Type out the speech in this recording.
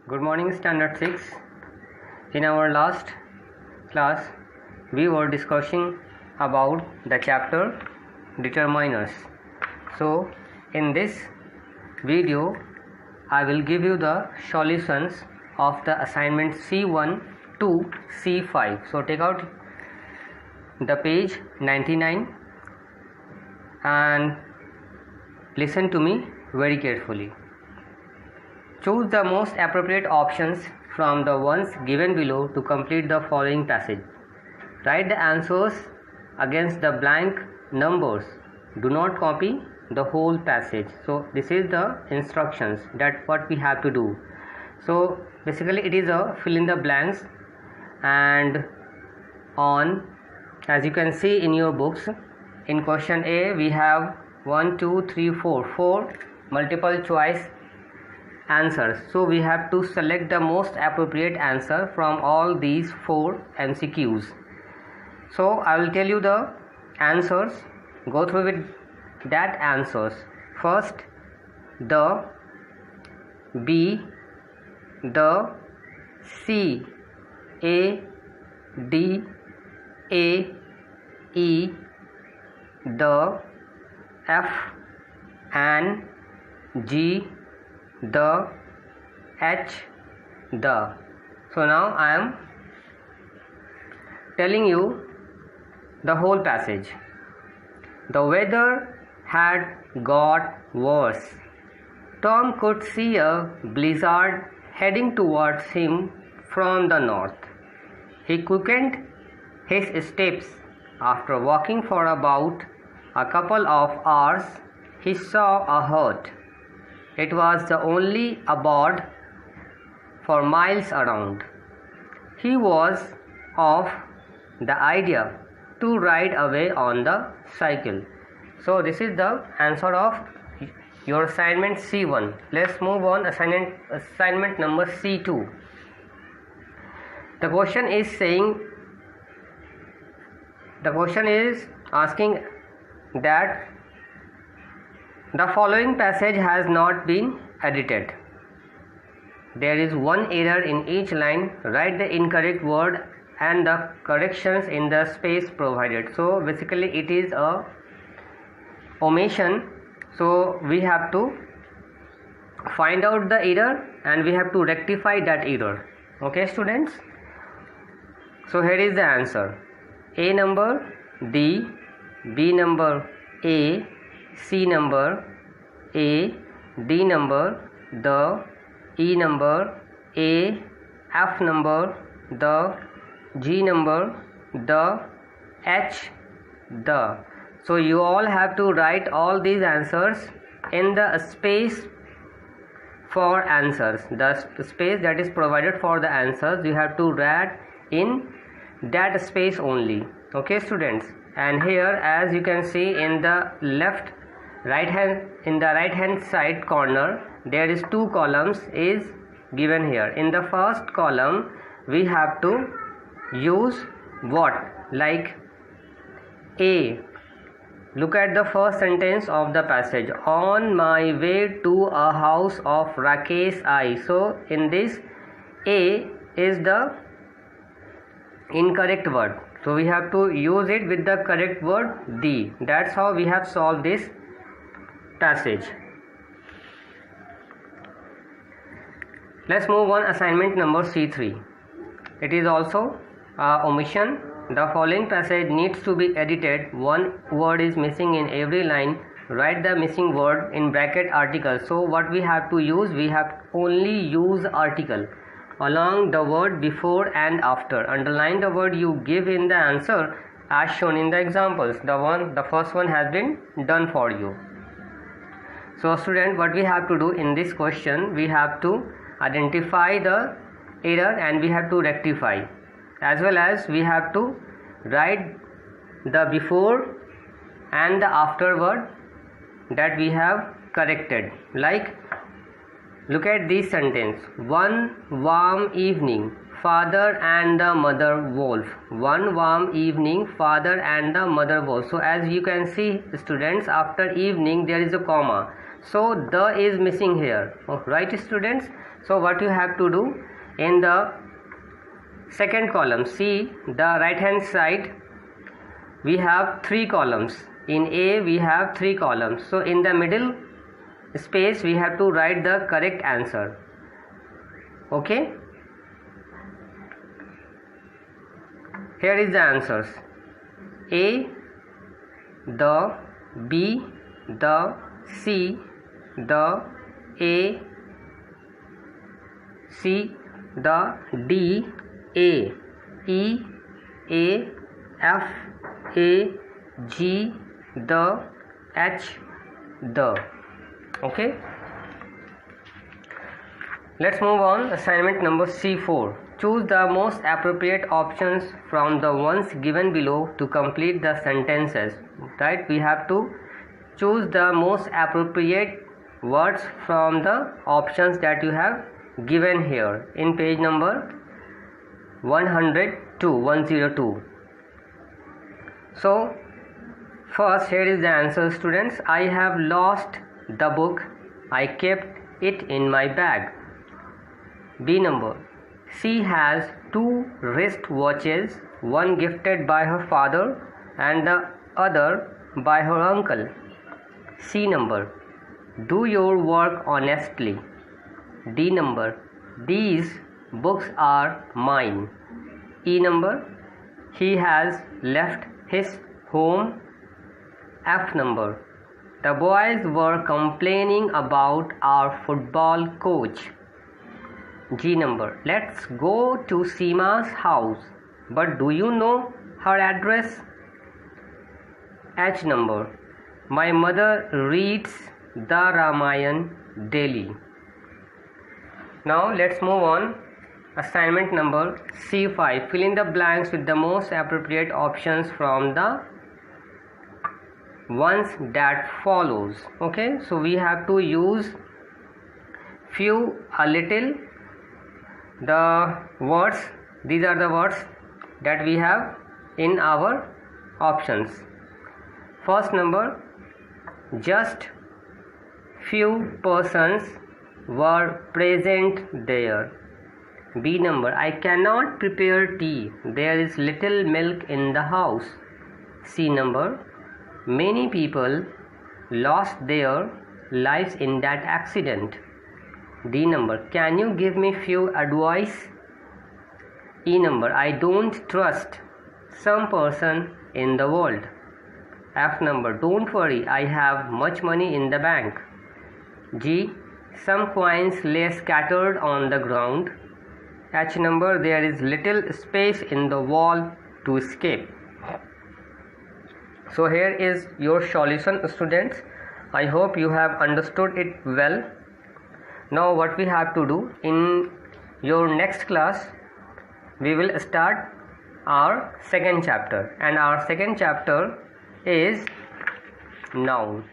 Good morning, Standard 6. In our last class, we were discussing about the chapter Determiners. So, in this video, I will give you the solutions of the assignment C1 to C5. So, take out the page 99 and listen to me very carefully. Choose the most appropriate options from the ones given below to complete the following passage. Write the answers against the blank numbers. Do not copy the whole passage. So this is the instructions that what we have to do. So basically it is a fill in the blanks, and on, as you can see in your books, in question A we have 1 2 3 4 multiple choice answers. So we have to select the most appropriate answer from all these 4 MCQs. So I will tell you the answers. Go through with that answers. First, the, B, the, C, A, D, A, E, the, F, and G, the, H, the. So now I am telling you the whole passage. The weather had got worse. Tom could see a blizzard heading towards him from the north. He quickened his steps. After walking for about a couple of hours, he saw a hut. It was the only abode for miles around. He was of the idea to ride away on the cycle. So this is the answer of your assignment C1. Let's move on assignment number C2. The question is asking that the following passage has not been edited. There is one error in each line. Write the incorrect word and the corrections in the space provided. So basically it is a omission. So we have to find out the error and we have to rectify that error. Okay, students? So here is the answer. A number D, B number A, C number A, D number the, E number A, F number the, G number the, H the. So you all have to write all these answers in the space for answers. The space that is provided for the answers, you have to write in that space only. Okay, students? And here, as you can see in the right hand side corner, there is 2 columns is given here. In the first column we have to use what, like A. Look at the first sentence of the passage. On my way to a house of Rakesh I. So in this, A is the incorrect word. So we have to use it with the correct word D. That's how we have solved this passage. Let's move on assignment number C3. It is also omission. The following passage needs to be edited. One word is missing in every line. Write the missing word in bracket article. So what we have to use, we have only use article along the word before and after. Underline the word you give in the answer as shown in the examples. The first one has been done for you. So student, what we have to do in this question, we have to identify the error and we have to rectify, as well as we have to write the before and the after word that we have corrected. Like, look at this sentence. One warm evening, father and the mother wolf. One warm evening, father and the mother wolf. So as you can see, students, after evening there is a comma. So the is missing here. Right, students? So what you have to do, in the second column, see the right hand side, we have 3 columns. In A we have 3 columns. So in the middle space we have to write the correct answer. Okay, here is the answers: A, the, B, the, C, the, A, C, the, D, A, E, A, F, A, G, the, H, the. Okay, let's move on. Assignment number C4. Choose the most appropriate options from the ones given below to complete the sentences. Right, we have to choose the most appropriate words from the options that you have given here in page number 102. So first, here is the answer, students. I have lost the book. I kept it in my bag. B number. She has 2 wrist watches, one gifted by her father and the other by her uncle. C number. Do your work honestly. D number. These books are mine. E number. He has left his home. F number. The boys were complaining about our football coach. G number. Let's go to Seema's house. But do you know her address? H number. My mother reads the Ramayana daily. Now let's move on. Assignment number C5. Fill in the blanks with the most appropriate options from the ones that follows. Okay, so we have to use few, a little, the words. These are the words that we have in our options. First number, just few persons were present there. B number, I cannot prepare tea. There is little milk in the house. C number, many people lost their lives in that accident. D number, can you give me few advice? E number, I don't trust some person in the world. F number, don't worry, I have much money in the bank. G, some coins lay scattered on the ground. H number, there is little space in the wall to escape. So here is your solution, students. I hope you have understood it well. Now what we have to do, in your next class we will start our second chapter, and our second chapter is noun.